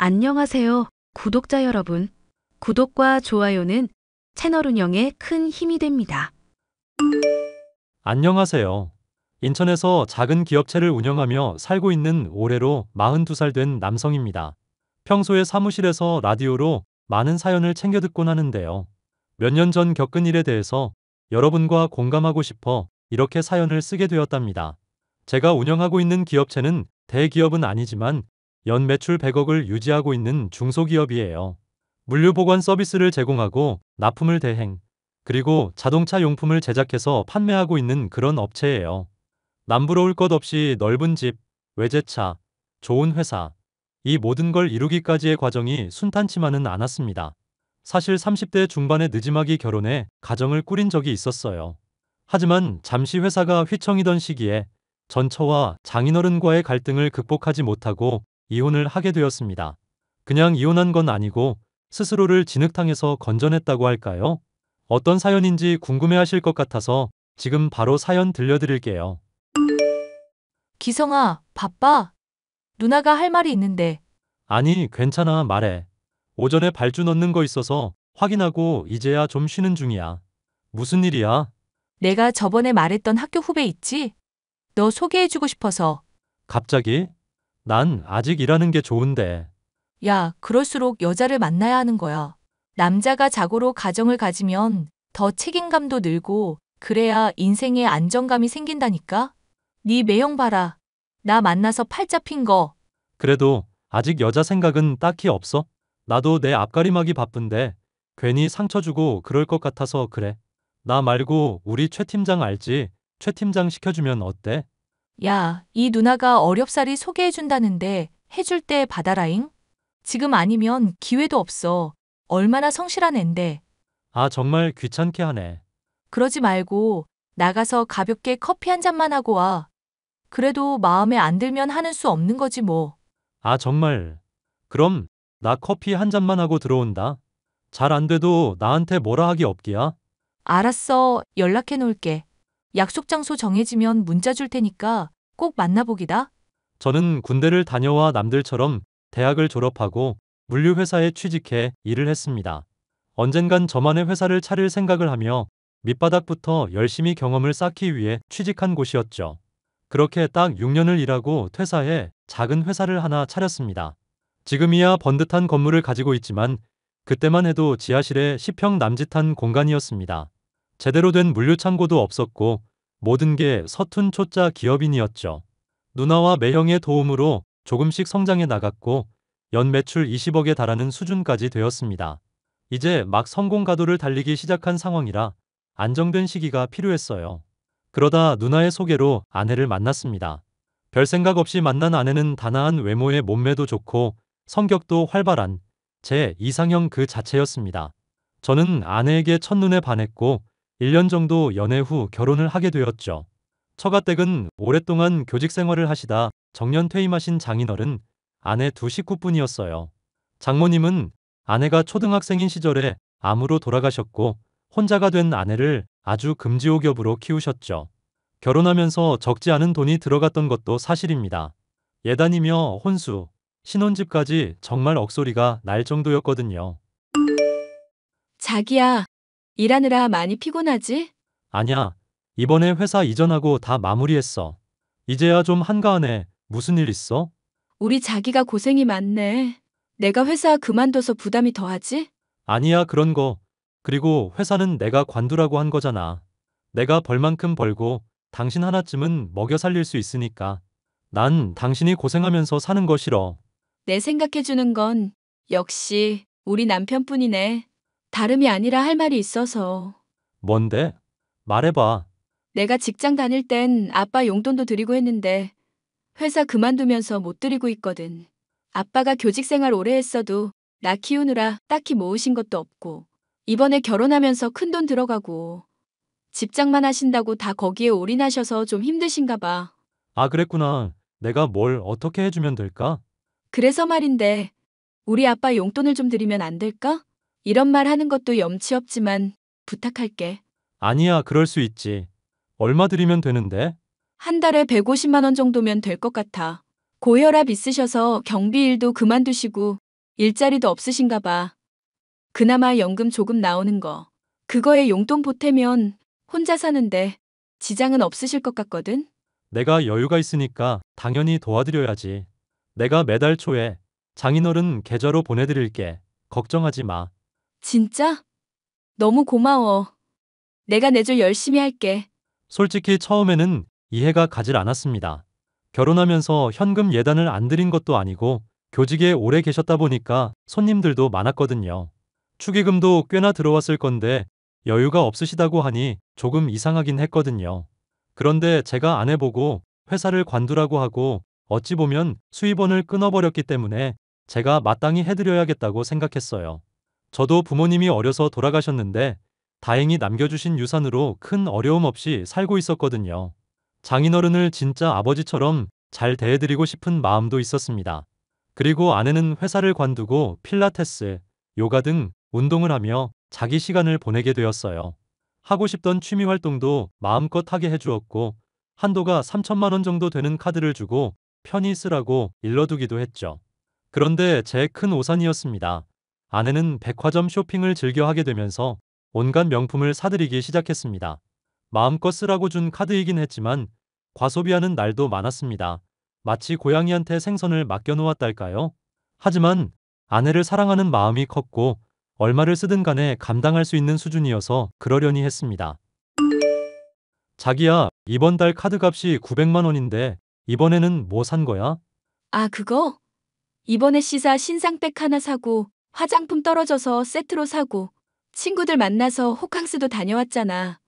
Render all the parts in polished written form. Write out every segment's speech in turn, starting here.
안녕하세요, 구독자 여러분. 구독과 좋아요는 채널 운영에 큰 힘이 됩니다. 안녕하세요. 인천에서 작은 기업체를 운영하며 살고 있는 올해로 42살 된 남성입니다. 평소에 사무실에서 라디오로 많은 사연을 챙겨 듣곤 하는데요. 몇 년 전 겪은 일에 대해서 여러분과 공감하고 싶어 이렇게 사연을 쓰게 되었답니다. 제가 운영하고 있는 기업체는 대기업은 아니지만 연 매출 100억을 유지하고 있는 중소기업이에요. 물류 보관 서비스를 제공하고 납품을 대행, 그리고 자동차 용품을 제작해서 판매하고 있는 그런 업체예요. 남부러울 것 없이 넓은 집, 외제차, 좋은 회사, 이 모든 걸 이루기까지의 과정이 순탄치만은 않았습니다. 사실 30대 중반에 늦지막이 결혼해 가정을 꾸린 적이 있었어요. 하지만 잠시 회사가 휘청이던 시기에 전처와 장인어른과의 갈등을 극복하지 못하고 이혼을 하게 되었습니다. 그냥 이혼한 건 아니고 스스로를 진흙탕에서 건져냈다고 할까요? 어떤 사연인지 궁금해하실 것 같아서 지금 바로 사연 들려드릴게요. 기성아, 바빠? 누나가 할 말이 있는데. 아니, 괜찮아, 말해. 오전에 발주 넣는 거 있어서 확인하고 이제야 좀 쉬는 중이야. 무슨 일이야? 내가 저번에 말했던 학교 후배 있지? 너 소개해주고 싶어서. 갑자기? 난 아직 일하는 게 좋은데. 야, 그럴수록 여자를 만나야 하는 거야. 남자가 자고로 가정을 가지면 더 책임감도 늘고 그래야 인생에 안정감이 생긴다니까? 네 매형 봐라. 나 만나서 팔 잡힌 거. 그래도 아직 여자 생각은 딱히 없어? 나도 내 앞가림하기 바쁜데 괜히 상처 주고 그럴 것 같아서 그래. 나 말고 우리 최 팀장 알지? 최 팀장 시켜주면 어때? 야, 이 누나가 어렵사리 소개해준다는데 해줄 때 받아라잉? 지금 아니면 기회도 없어. 얼마나 성실한 앤데. 아, 정말 귀찮게 하네. 그러지 말고 나가서 가볍게 커피 한 잔만 하고 와. 그래도 마음에 안 들면 하는 수 없는 거지 뭐. 아, 정말. 그럼 나 커피 한 잔만 하고 들어온다. 잘 안 돼도 나한테 뭐라 하기 없기야. 알았어. 연락해 놓을게. 약속 장소 정해지면 문자 줄 테니까 꼭 만나보기다. 저는 군대를 다녀와 남들처럼 대학을 졸업하고 물류회사에 취직해 일을 했습니다. 언젠간 저만의 회사를 차릴 생각을 하며 밑바닥부터 열심히 경험을 쌓기 위해 취직한 곳이었죠. 그렇게 딱 6년을 일하고 퇴사해 작은 회사를 하나 차렸습니다. 지금이야 번듯한 건물을 가지고 있지만 그때만 해도 지하실에 10평 남짓한 공간이었습니다. 제대로 된 물류창고도 없었고 모든 게 서툰 초짜 기업인이었죠. 누나와 매형의 도움으로 조금씩 성장해 나갔고 연 매출 20억에 달하는 수준까지 되었습니다. 이제 막 성공 가도를 달리기 시작한 상황이라 안정된 시기가 필요했어요. 그러다 누나의 소개로 아내를 만났습니다. 별 생각 없이 만난 아내는 단아한 외모에 몸매도 좋고 성격도 활발한 제 이상형 그 자체였습니다. 저는 아내에게 첫눈에 반했고 1년 정도 연애 후 결혼을 하게 되었죠. 처가댁은 오랫동안 교직 생활을 하시다 정년 퇴임하신 장인어른, 아내 두 식구뿐이었어요. 장모님은 아내가 초등학생인 시절에 암으로 돌아가셨고 혼자가 된 아내를 아주 금지옥엽으로 키우셨죠. 결혼하면서 적지 않은 돈이 들어갔던 것도 사실입니다. 예단이며 혼수, 신혼집까지 정말 억소리가 날 정도였거든요. 자기야, 일하느라 많이 피곤하지? 아냐, 이번에 회사 이전하고 다 마무리했어. 이제야 좀 한가하네. 무슨 일 있어? 우리 자기가 고생이 많네. 내가 회사 그만둬서 부담이 더하지? 아니야, 그런 거. 그리고 회사는 내가 관두라고 한 거잖아. 내가 벌 만큼 벌고 당신 하나쯤은 먹여 살릴 수 있으니까. 난 당신이 고생하면서 사는 거 싫어. 내 생각해주는 건 역시 우리 남편뿐이네. 다름이 아니라 할 말이 있어서. 뭔데? 말해봐. 내가 직장 다닐 땐 아빠 용돈도 드리고 했는데 회사 그만두면서 못 드리고 있거든. 아빠가 교직 생활 오래 했어도 나 키우느라 딱히 모으신 것도 없고 이번에 결혼하면서 큰돈 들어가고 집장만 하신다고 다 거기에 올인하셔서 좀 힘드신가 봐. 아, 그랬구나. 내가 뭘 어떻게 해주면 될까? 그래서 말인데 우리 아빠 용돈을 좀 드리면 안 될까? 이런 말 하는 것도 염치 없지만 부탁할게. 아니야, 그럴 수 있지. 얼마 드리면 되는데? 한 달에 150만 원 정도면 될 것 같아. 고혈압 있으셔서 경비 일도 그만두시고 일자리도 없으신가 봐. 그나마 연금 조금 나오는 거. 그거에 용돈 보태면 혼자 사는데 지장은 없으실 것 같거든? 내가 여유가 있으니까 당연히 도와드려야지. 내가 매달 초에 장인어른 계좌로 보내드릴게. 걱정하지 마. 진짜? 너무 고마워. 내가 내줄 열심히 할게. 솔직히 처음에는 이해가 가질 않았습니다. 결혼하면서 현금 예단을 안 드린 것도 아니고 교직에 오래 계셨다 보니까 손님들도 많았거든요. 축의금도 꽤나 들어왔을 건데 여유가 없으시다고 하니 조금 이상하긴 했거든요. 그런데 제가 안 해보고 회사를 관두라고 하고 어찌 보면 수입원을 끊어버렸기 때문에 제가 마땅히 해드려야겠다고 생각했어요. 저도 부모님이 어려서 돌아가셨는데 다행히 남겨주신 유산으로 큰 어려움 없이 살고 있었거든요. 장인어른을 진짜 아버지처럼 잘 대해드리고 싶은 마음도 있었습니다. 그리고 아내는 회사를 관두고 필라테스, 요가 등 운동을 하며 자기 시간을 보내게 되었어요. 하고 싶던 취미 활동도 마음껏 하게 해주었고 한도가 3천만 원 정도 되는 카드를 주고 편히 쓰라고 일러두기도 했죠. 그런데 제 큰 오산이었습니다. 아내는 백화점 쇼핑을 즐겨 하게 되면서 온갖 명품을 사들이기 시작했습니다. 마음껏 쓰라고 준 카드이긴 했지만 과소비하는 날도 많았습니다. 마치 고양이한테 생선을 맡겨놓았달까요? 하지만 아내를 사랑하는 마음이 컸고 얼마를 쓰든 간에 감당할 수 있는 수준이어서 그러려니 했습니다. 자기야, 이번 달 카드값이 900만 원인데 이번에는 뭐 산 거야? 아, 그거? 이번에 시사 신상백 하나 사고 화장품 떨어져서 세트로 사고 친구들 만나서 호캉스도 다녀왔잖아.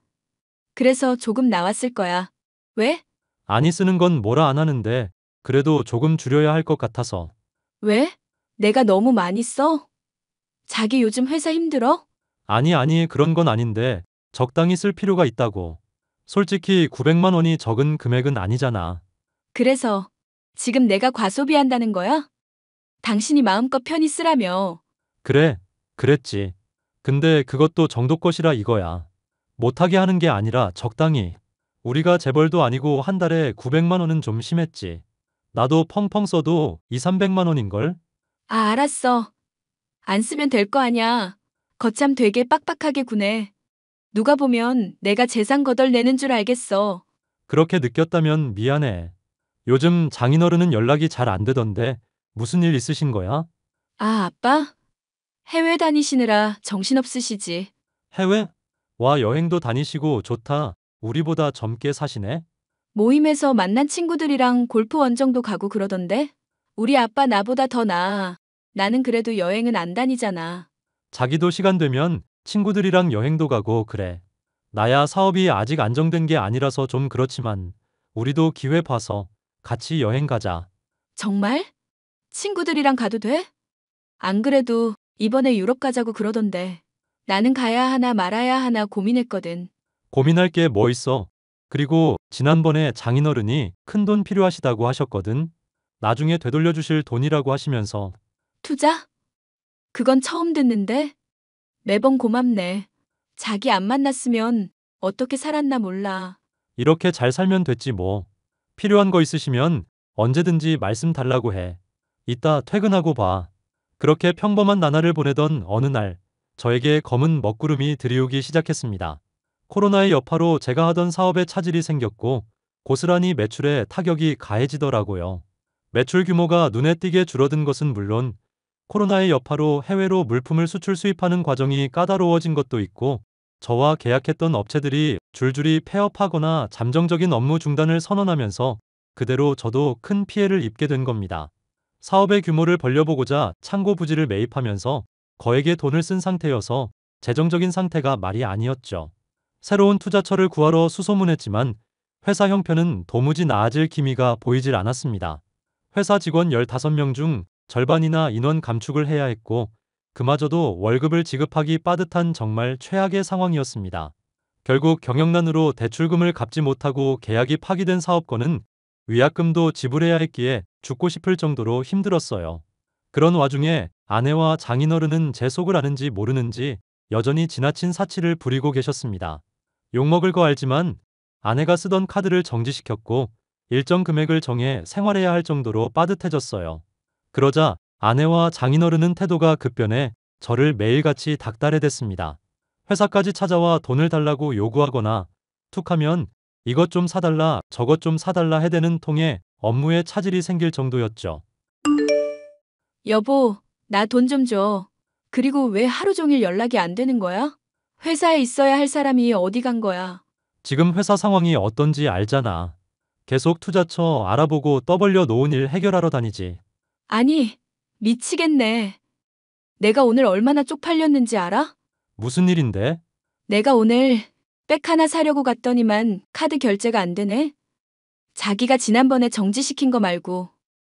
그래서 조금 나왔을 거야. 왜? 아니 쓰는 건 뭐라 안 하는데 그래도 조금 줄여야 할 것 같아서. 왜? 내가 너무 많이 써? 자기 요즘 회사 힘들어? 아니 그런 건 아닌데 적당히 쓸 필요가 있다고. 솔직히 900만 원이 적은 금액은 아니잖아. 그래서 지금 내가 과소비한다는 거야? 당신이 마음껏 편히 쓰라며. 그래, 그랬지. 근데 그것도 정도껏이라 이거야. 못하게 하는 게 아니라 적당히. 우리가 재벌도 아니고 한 달에 900만 원은 좀 심했지. 나도 펑펑 써도 2, 300만 원인걸? 아, 알았어. 안 쓰면 될 거 아냐. 거참 되게 빡빡하게 구네. 누가 보면 내가 재산 거덜내는 줄 알겠어. 그렇게 느꼈다면 미안해. 요즘 장인어른은 연락이 잘 안 되던데 무슨 일 있으신 거야? 아, 아빠? 해외 다니시느라 정신없으시지. 해외? 와, 여행도 다니시고 좋다. 우리보다 젊게 사시네? 모임에서 만난 친구들이랑 골프 원정도 가고 그러던데? 우리 아빠 나보다 더 나아. 나는 그래도 여행은 안 다니잖아. 자기도 시간 되면 친구들이랑 여행도 가고 그래. 나야 사업이 아직 안정된 게 아니라서 좀 그렇지만 우리도 기회 봐서 같이 여행 가자. 정말? 친구들이랑 가도 돼? 안 그래도 이번에 유럽 가자고 그러던데. 나는 가야 하나 말아야 하나 고민했거든. 고민할 게 뭐 있어? 그리고 지난번에 장인어른이 큰돈 필요하시다고 하셨거든. 나중에 되돌려 주실 돈이라고 하시면서. 투자? 그건 처음 듣는데? 매번 고맙네. 자기 안 만났으면 어떻게 살았나 몰라. 이렇게 잘 살면 됐지 뭐. 필요한 거 있으시면 언제든지 말씀 달라고 해. 이따 퇴근하고 봐. 그렇게 평범한 나날을 보내던 어느 날, 저에게 검은 먹구름이 들이오기 시작했습니다. 코로나의 여파로 제가 하던 사업에 차질이 생겼고, 고스란히 매출에 타격이 가해지더라고요. 매출 규모가 눈에 띄게 줄어든 것은 물론, 코로나의 여파로 해외로 물품을 수출 수입하는 과정이 까다로워진 것도 있고, 저와 계약했던 업체들이 줄줄이 폐업하거나 잠정적인 업무 중단을 선언하면서 그대로 저도 큰 피해를 입게 된 겁니다. 사업의 규모를 벌려보고자 창고 부지를 매입하면서 거액의 돈을 쓴 상태여서 재정적인 상태가 말이 아니었죠. 새로운 투자처를 구하러 수소문했지만 회사 형편은 도무지 나아질 기미가 보이질 않았습니다. 회사 직원 15명 중 절반이나 인원 감축을 해야 했고 그마저도 월급을 지급하기 빠듯한 정말 최악의 상황이었습니다. 결국 경영난으로 대출금을 갚지 못하고 계약이 파기된 사업권은 위약금도 지불해야 했기에 죽고 싶을 정도로 힘들었어요. 그런 와중에 아내와 장인어른은 제 속을 아는지 모르는지 여전히 지나친 사치를 부리고 계셨습니다. 욕먹을 거 알지만 아내가 쓰던 카드를 정지시켰고 일정 금액을 정해 생활해야 할 정도로 빠듯해졌어요. 그러자 아내와 장인어른은 태도가 급변해 저를 매일같이 닥달해댔습니다. 회사까지 찾아와 돈을 달라고 요구하거나 툭하면 이것 좀 사달라 저것 좀 사달라 해대는 통에 업무에 차질이 생길 정도였죠. 여보, 나 돈 좀 줘. 그리고 왜 하루 종일 연락이 안 되는 거야? 회사에 있어야 할 사람이 어디 간 거야? 지금 회사 상황이 어떤지 알잖아. 계속 투자처 알아보고 떠벌려 놓은 일 해결하러 다니지. 아니, 미치겠네. 내가 오늘 얼마나 쪽팔렸는지 알아? 무슨 일인데? 내가 오늘 백 하나 사려고 갔더니만 카드 결제가 안 되네. 자기가 지난번에 정지시킨 거 말고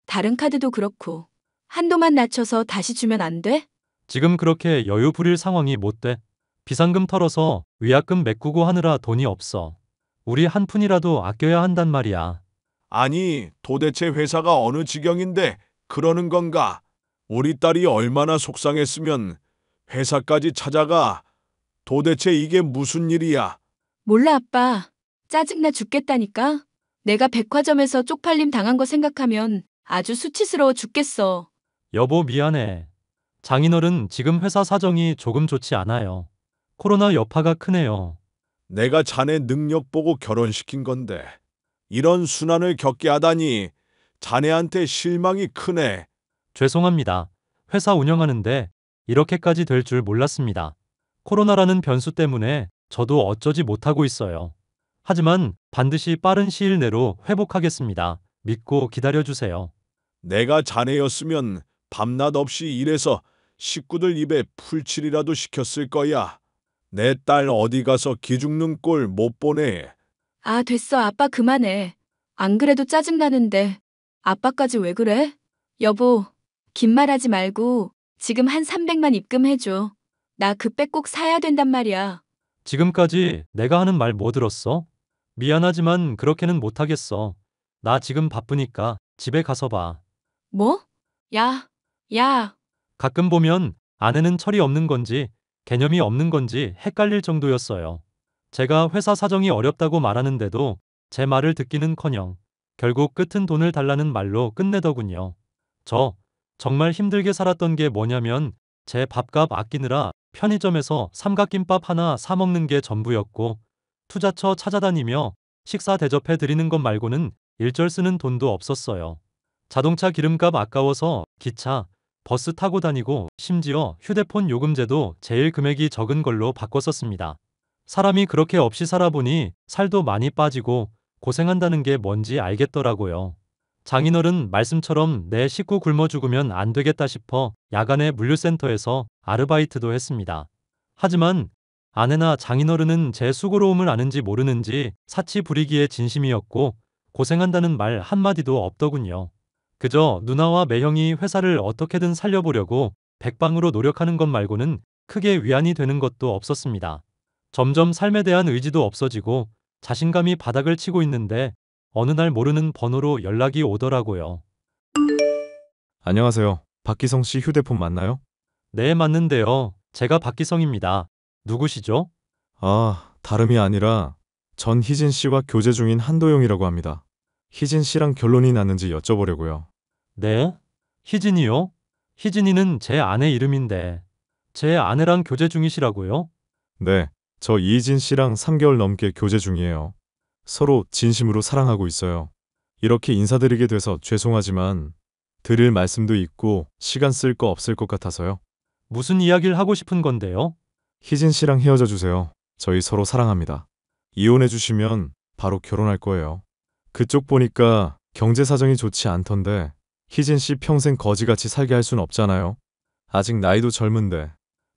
다른 카드도 그렇고 한도만 낮춰서 다시 주면 안 돼? 지금 그렇게 여유 부릴 상황이 못 돼. 비상금 털어서 위약금 메꾸고 하느라 돈이 없어. 우리 한 푼이라도 아껴야 한단 말이야. 아니, 도대체 회사가 어느 지경인데 그러는 건가? 우리 딸이 얼마나 속상했으면 회사까지 찾아가. 도대체 이게 무슨 일이야? 몰라, 아빠. 짜증나 죽겠다니까. 내가 백화점에서 쪽팔림 당한 거 생각하면 아주 수치스러워 죽겠어. 여보 미안해. 장인어른 지금 회사 사정이 조금 좋지 않아요. 코로나 여파가 크네요. 내가 자네 능력 보고 결혼시킨 건데 이런 순환을 겪게 하다니 자네한테 실망이 크네. 죄송합니다. 회사 운영하는데 이렇게까지 될 줄 몰랐습니다. 코로나라는 변수 때문에 저도 어쩌지 못하고 있어요. 하지만 반드시 빠른 시일 내로 회복하겠습니다. 믿고 기다려주세요. 내가 자네였으면 밤낮 없이 일해서 식구들 입에 풀칠이라도 시켰을 거야. 내 딸 어디 가서 기죽는 꼴 못 보네. 아, 됐어. 아빠 그만해. 안 그래도 짜증나는데 아빠까지 왜 그래? 여보, 긴 말하지 말고 지금 한 300만 입금해줘. 나 그 백 꼭 사야 된단 말이야. 지금까지 내가 하는 말 뭐 들었어? 미안하지만 그렇게는 못하겠어. 나 지금 바쁘니까 집에 가서 봐. 뭐? 야. 가끔 보면 아내는 철이 없는 건지 개념이 없는 건지 헷갈릴 정도였어요. 제가 회사 사정이 어렵다고 말하는데도 제 말을 듣기는커녕 결국 끝은 돈을 달라는 말로 끝내더군요. 저 정말 힘들게 살았던 게 뭐냐면 제 밥값 아끼느라 편의점에서 삼각김밥 하나 사 먹는 게 전부였고 투자처 찾아다니며 식사 대접해 드리는 것 말고는 일절 쓰는 돈도 없었어요. 자동차 기름값 아까워서 기차, 버스 타고 다니고 심지어 휴대폰 요금제도 제일 금액이 적은 걸로 바꿨었습니다. 사람이 그렇게 없이 살아보니 살도 많이 빠지고 고생한다는 게 뭔지 알겠더라고요. 장인어른 말씀처럼 내 식구 굶어 죽으면 안 되겠다 싶어 야간에 물류센터에서 아르바이트도 했습니다. 하지만 아내나 장인어른은 제 수고로움을 아는지 모르는지 사치 부리기에 진심이었고 고생한다는 말 한마디도 없더군요. 그저 누나와 매형이 회사를 어떻게든 살려보려고 백방으로 노력하는 것 말고는 크게 위안이 되는 것도 없었습니다. 점점 삶에 대한 의지도 없어지고 자신감이 바닥을 치고 있는데 어느 날 모르는 번호로 연락이 오더라고요. 안녕하세요. 박기성 씨 휴대폰 맞나요? 네, 맞는데요. 제가 박기성입니다. 누구시죠? 다름이 아니라 전 희진 씨와 교제 중인 한도영이라고 합니다. 희진 씨랑 결론이 났는지 여쭤보려고요. 네? 희진이요? 희진이는 제 아내 이름인데 제 아내랑 교제 중이시라고요? 네, 저 이희진 씨랑 3개월 넘게 교제 중이에요. 서로 진심으로 사랑하고 있어요. 이렇게 인사드리게 돼서 죄송하지만 드릴 말씀도 있고 시간 쓸 거 없을 것 같아서요. 무슨 이야기를 하고 싶은 건데요? 희진 씨랑 헤어져 주세요. 저희 서로 사랑합니다. 이혼해 주시면 바로 결혼할 거예요. 그쪽 보니까 경제 사정이 좋지 않던데 희진 씨 평생 거지같이 살게 할 순 없잖아요. 아직 나이도 젊은데.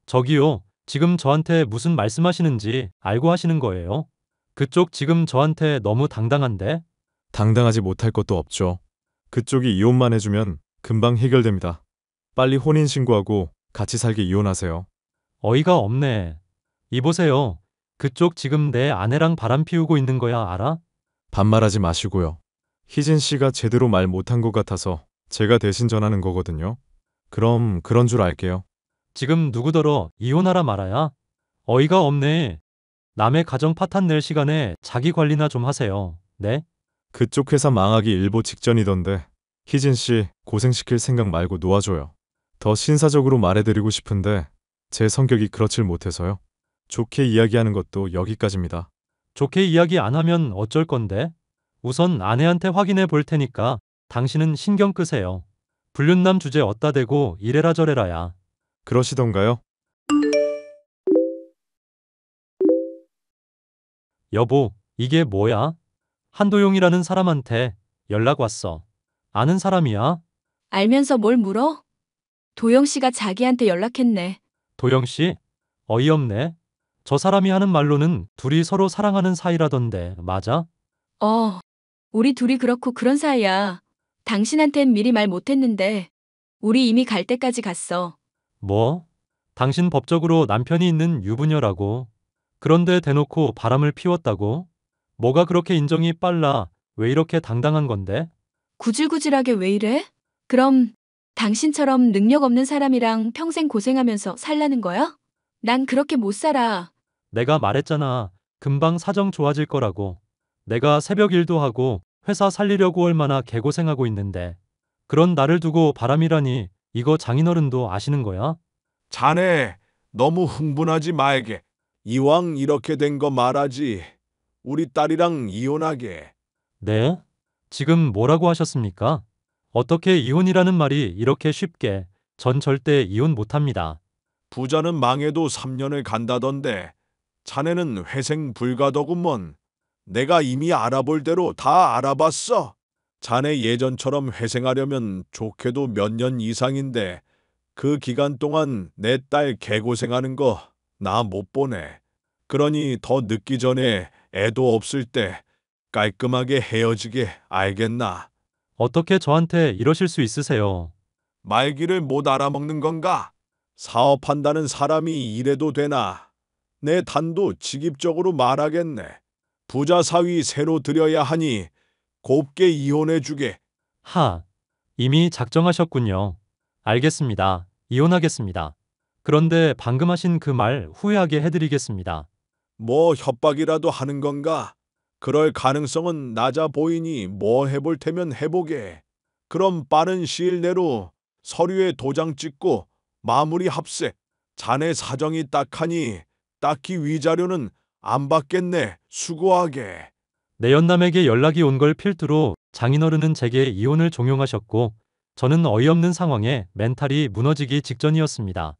저기요, 지금 저한테 무슨 말씀하시는지 알고 하시는 거예요? 그쪽 지금 저한테 너무 당당한데? 당당하지 못할 것도 없죠. 그쪽이 이혼만 해주면 금방 해결됩니다. 빨리 혼인신고하고 같이 살게 이혼하세요. 어이가 없네. 이보세요. 그쪽 지금 내 아내랑 바람 피우고 있는 거야, 알아? 반말하지 마시고요. 희진 씨가 제대로 말 못한 것 같아서 제가 대신 전하는 거거든요. 그럼 그런 줄 알게요. 지금 누구더러 이혼하라 말아야? 어이가 없네. 남의 가정 파탄 낼 시간에 자기 관리나 좀 하세요. 네? 그쪽 회사 망하기 일보 직전이던데 희진 씨 고생시킬 생각 말고 놓아줘요. 더 신사적으로 말해드리고 싶은데 제 성격이 그렇질 못해서요. 좋게 이야기하는 것도 여기까지입니다. 좋게 이야기 안 하면 어쩔 건데? 우선 아내한테 확인해 볼 테니까 당신은 신경 끄세요. 불륜남 주제 어따 대고 이래라 저래라야. 그러시던가요? 여보, 이게 뭐야? 한도용이라는 사람한테 연락 왔어. 아는 사람이야? 알면서 뭘 물어? 도영 씨가 자기한테 연락했네. 도영 씨? 어이없네. 저 사람이 하는 말로는 둘이 서로 사랑하는 사이라던데, 맞아? 우리 둘이 그렇고 그런 사이야. 당신한텐 미리 말 못했는데 우리 이미 갈 때까지 갔어. 뭐? 당신 법적으로 남편이 있는 유부녀라고. 그런데 대놓고 바람을 피웠다고? 뭐가 그렇게 인정이 빨라? 왜 이렇게 당당한 건데? 구질구질하게 왜 이래? 그럼 당신처럼 능력 없는 사람이랑 평생 고생하면서 살라는 거야? 난 그렇게 못 살아. 내가 말했잖아. 금방 사정 좋아질 거라고. 내가 새벽 일도 하고 회사 살리려고 얼마나 개고생하고 있는데. 그런 나를 두고 바람이라니 이거 장인어른도 아시는 거야? 자네, 너무 흥분하지 말게. 이왕 이렇게 된 거 말하지. 우리 딸이랑 이혼하게. 네? 지금 뭐라고 하셨습니까? 어떻게 이혼이라는 말이 이렇게 쉽게, 전 절대 이혼 못합니다. 부자는 망해도 3년을 간다던데 자네는 회생 불가더구먼. 내가 이미 알아볼 대로 다 알아봤어. 자네 예전처럼 회생하려면 좋게도 몇 년 이상인데 그 기간 동안 내 딸 개고생하는 거 나 못 보내. 그러니 더 늦기 전에 애도 없을 때 깔끔하게 헤어지게 알겠나? 어떻게 저한테 이러실 수 있으세요? 말귀를 못 알아먹는 건가? 사업한다는 사람이 이래도 되나? 내 단도 직입적으로 말하겠네. 부자 사위 새로 들여야 하니 곱게 이혼해주게. 이미 작정하셨군요. 알겠습니다. 이혼하겠습니다. 그런데 방금 하신 그 말 후회하게 해드리겠습니다. 뭐 협박이라도 하는 건가? 그럴 가능성은 낮아 보이니 뭐 해볼 테면 해보게. 그럼 빠른 시일 내로 서류에 도장 찍고 마무리 합세. 자네 사정이 딱하니 딱히 위자료는 안 받겠네. 수고하게. 내연남에게 연락이 온 걸 필두로 장인어른은 제게 이혼을 종용하셨고 저는 어이없는 상황에 멘탈이 무너지기 직전이었습니다.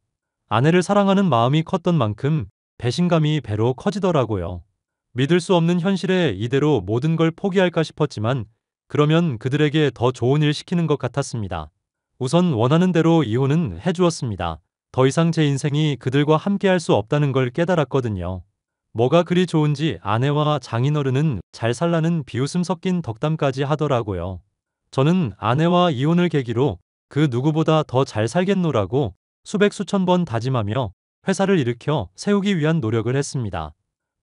아내를 사랑하는 마음이 컸던 만큼 배신감이 배로 커지더라고요. 믿을 수 없는 현실에 이대로 모든 걸 포기할까 싶었지만 그러면 그들에게 더 좋은 일 시키는 것 같았습니다. 우선 원하는 대로 이혼은 해주었습니다. 더 이상 제 인생이 그들과 함께할 수 없다는 걸 깨달았거든요. 뭐가 그리 좋은지 아내와 장인어른은 잘 살라는 비웃음 섞인 덕담까지 하더라고요. 저는 아내와 이혼을 계기로 그 누구보다 더 잘 살겠노라고 수백 수천 번 다짐하며 회사를 일으켜 세우기 위한 노력을 했습니다.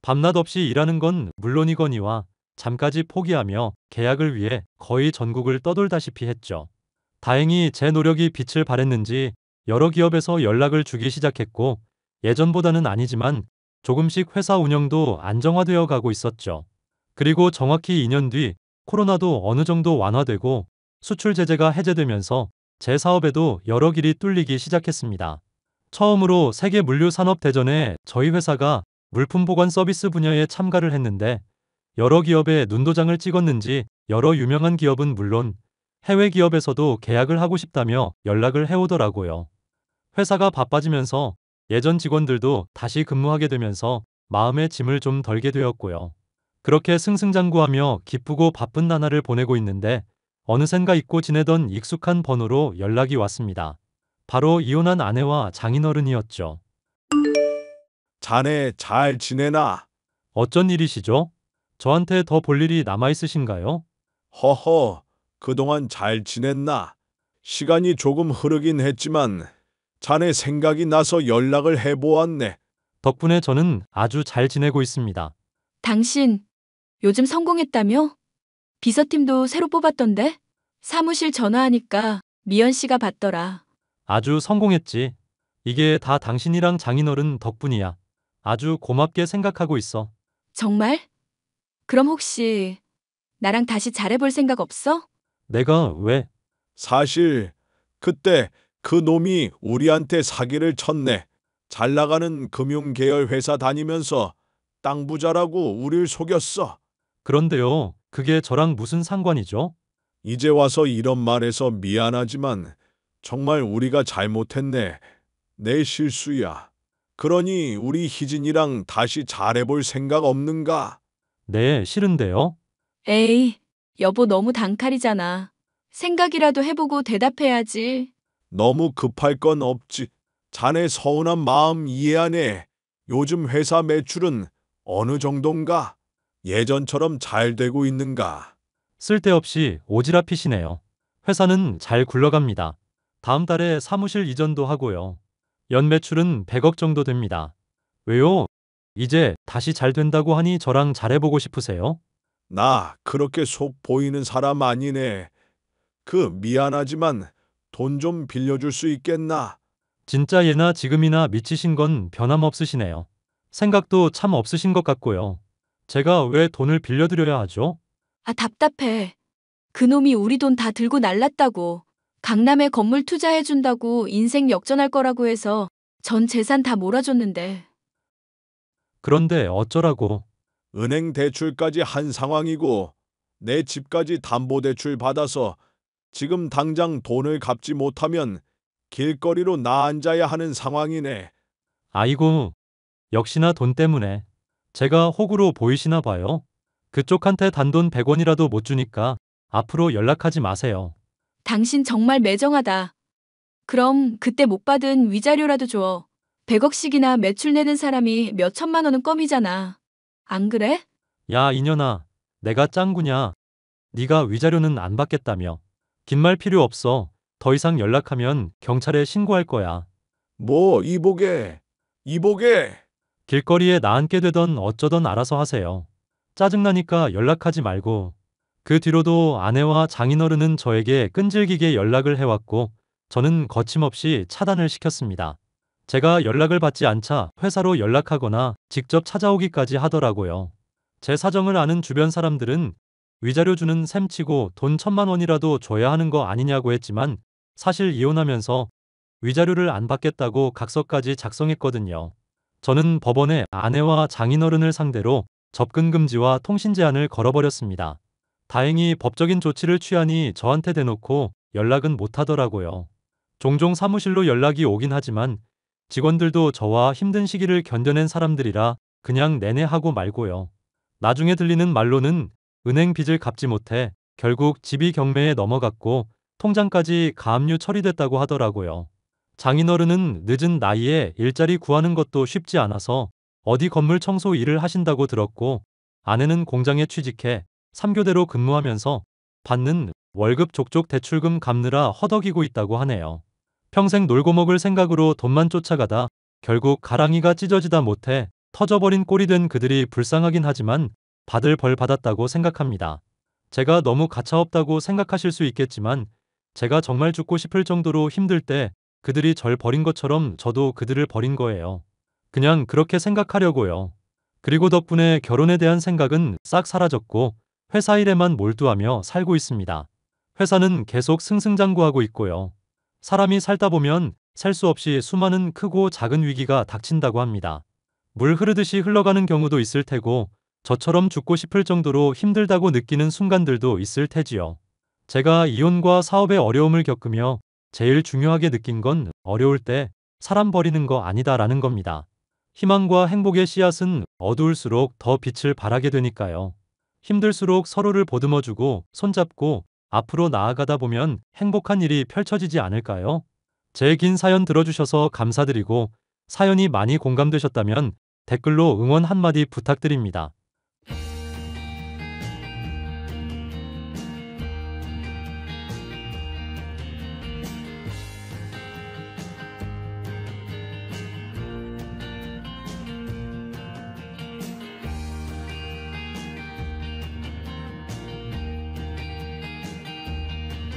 밤낮 없이 일하는 건 물론이거니와 잠까지 포기하며 계약을 위해 거의 전국을 떠돌다시피 했죠. 다행히 제 노력이 빛을 발했는지 여러 기업에서 연락을 주기 시작했고 예전보다는 아니지만 조금씩 회사 운영도 안정화되어 가고 있었죠. 그리고 정확히 2년 뒤 코로나도 어느 정도 완화되고 수출 제재가 해제되면서 제 사업에도 여러 길이 뚫리기 시작했습니다. 처음으로 세계 물류 산업 대전에 저희 회사가 물품 보관 서비스 분야에 참가를 했는데 여러 기업에 눈도장을 찍었는지 여러 유명한 기업은 물론 해외 기업에서도 계약을 하고 싶다며 연락을 해오더라고요. 회사가 바빠지면서 예전 직원들도 다시 근무하게 되면서 마음의 짐을 좀 덜게 되었고요. 그렇게 승승장구하며 기쁘고 바쁜 나날을 보내고 있는데 어느샌가 잊고 지내던 익숙한 번호로 연락이 왔습니다. 바로 이혼한 아내와 장인어른이었죠. 자네 잘 지내나? 어쩐 일이시죠? 저한테 더 볼 일이 남아있으신가요? 허허, 그동안 잘 지냈나? 시간이 조금 흐르긴 했지만 자네 생각이 나서 연락을 해보았네. 덕분에 저는 아주 잘 지내고 있습니다. 당신 요즘 성공했다며? 비서팀도 새로 뽑았던데? 사무실 전화하니까 미연 씨가 받더라. 아주 성공했지. 이게 다 당신이랑 장인어른 덕분이야. 아주 고맙게 생각하고 있어. 정말? 그럼 혹시 나랑 다시 잘해볼 생각 없어? 내가 왜? 사실 그때 그 놈이 우리한테 사기를 쳤네. 잘 나가는 금융계열 회사 다니면서 땅 부자라고 우릴 속였어. 그런데요, 그게 저랑 무슨 상관이죠? 이제 와서 이런 말해서 미안하지만 정말 우리가 잘못했네. 내 실수야. 그러니 우리 희진이랑 다시 잘해볼 생각 없는가? 네, 싫은데요. 에이, 여보 너무 단칼이잖아. 생각이라도 해보고 대답해야지. 너무 급할 건 없지. 자네 서운한 마음 이해하네. 요즘 회사 매출은 어느 정도인가? 예전처럼 잘 되고 있는가? 쓸데없이 오지랖 피시네요. 회사는 잘 굴러갑니다. 다음 달에 사무실 이전도 하고요. 연 매출은 100억 정도 됩니다. 왜요? 이제 다시 잘 된다고 하니 저랑 잘해보고 싶으세요? 나 그렇게 속 보이는 사람 아니네. 미안하지만 돈 좀 빌려줄 수 있겠나? 진짜 예나 지금이나 미치신 건 변함없으시네요. 생각도 참 없으신 것 같고요. 제가 왜 돈을 빌려드려야 하죠? 아, 답답해. 그놈이 우리 돈 다 들고 날랐다고. 강남에 건물 투자해준다고 인생 역전할 거라고 해서 전 재산 다 몰아줬는데. 그런데 어쩌라고. 은행 대출까지 한 상황이고 내 집까지 담보대출 받아서 지금 당장 돈을 갚지 못하면 길거리로 나앉아야 하는 상황이네. 아이고, 역시나 돈 때문에. 제가 호구로 보이시나 봐요. 그쪽한테 단돈 100원이라도 못 주니까 앞으로 연락하지 마세요. 당신 정말 매정하다. 그럼 그때 못 받은 위자료라도 줘. 100억씩이나 매출 내는 사람이 몇 천만 원은 껌이잖아. 안 그래? 야, 이년아. 내가 짱구냐? 네가 위자료는 안 받겠다며. 긴 말 필요 없어. 더 이상 연락하면 경찰에 신고할 거야. 뭐 이보게. 길거리에 나앉게 되던 어쩌던 알아서 하세요. 짜증나니까 연락하지 말고. 그 뒤로도 아내와 장인어른은 저에게 끈질기게 연락을 해왔고 저는 거침없이 차단을 시켰습니다. 제가 연락을 받지 않자 회사로 연락하거나 직접 찾아오기까지 하더라고요. 제 사정을 아는 주변 사람들은 위자료 주는 셈치고 돈 1,000만 원이라도 줘야 하는 거 아니냐고 했지만 사실 이혼하면서 위자료를 안 받겠다고 각서까지 작성했거든요. 저는 법원에 아내와 장인어른을 상대로 접근 금지와 통신 제한을 걸어버렸습니다. 다행히 법적인 조치를 취하니 저한테 대놓고 연락은 못 하더라고요. 종종 사무실로 연락이 오긴 하지만 직원들도 저와 힘든 시기를 견뎌낸 사람들이라 그냥 내내 하고 말고요. 나중에 들리는 말로는 은행 빚을 갚지 못해 결국 집이 경매에 넘어갔고 통장까지 가압류 처리됐다고 하더라고요. 장인어른은 늦은 나이에 일자리 구하는 것도 쉽지 않아서 어디 건물 청소 일을 하신다고 들었고 아내는 공장에 취직해 3교대로 근무하면서 받는 월급 족족 대출금 갚느라 허덕이고 있다고 하네요. 평생 놀고 먹을 생각으로 돈만 쫓아가다 결국 가랑이가 찢어지다 못해 터져버린 꼴이 된 그들이 불쌍하긴 하지만 받을 벌 받았다고 생각합니다. 제가 너무 가차없다고 생각하실 수 있겠지만 제가 정말 죽고 싶을 정도로 힘들 때 그들이 절 버린 것처럼 저도 그들을 버린 거예요. 그냥 그렇게 생각하려고요. 그리고 덕분에 결혼에 대한 생각은 싹 사라졌고 회사 일에만 몰두하며 살고 있습니다. 회사는 계속 승승장구하고 있고요. 사람이 살다 보면 셀 수 없이 수많은 크고 작은 위기가 닥친다고 합니다. 물 흐르듯이 흘러가는 경우도 있을 테고 저처럼 죽고 싶을 정도로 힘들다고 느끼는 순간들도 있을 테지요. 제가 이혼과 사업의 어려움을 겪으며 제일 중요하게 느낀 건 어려울 때 사람 버리는 거 아니다라는 겁니다. 희망과 행복의 씨앗은 어두울수록 더 빛을 발하게 되니까요. 힘들수록 서로를 보듬어주고 손잡고 앞으로 나아가다 보면 행복한 일이 펼쳐지지 않을까요? 제 긴 사연 들어주셔서 감사드리고 사연이 많이 공감되셨다면 댓글로 응원 한마디 부탁드립니다.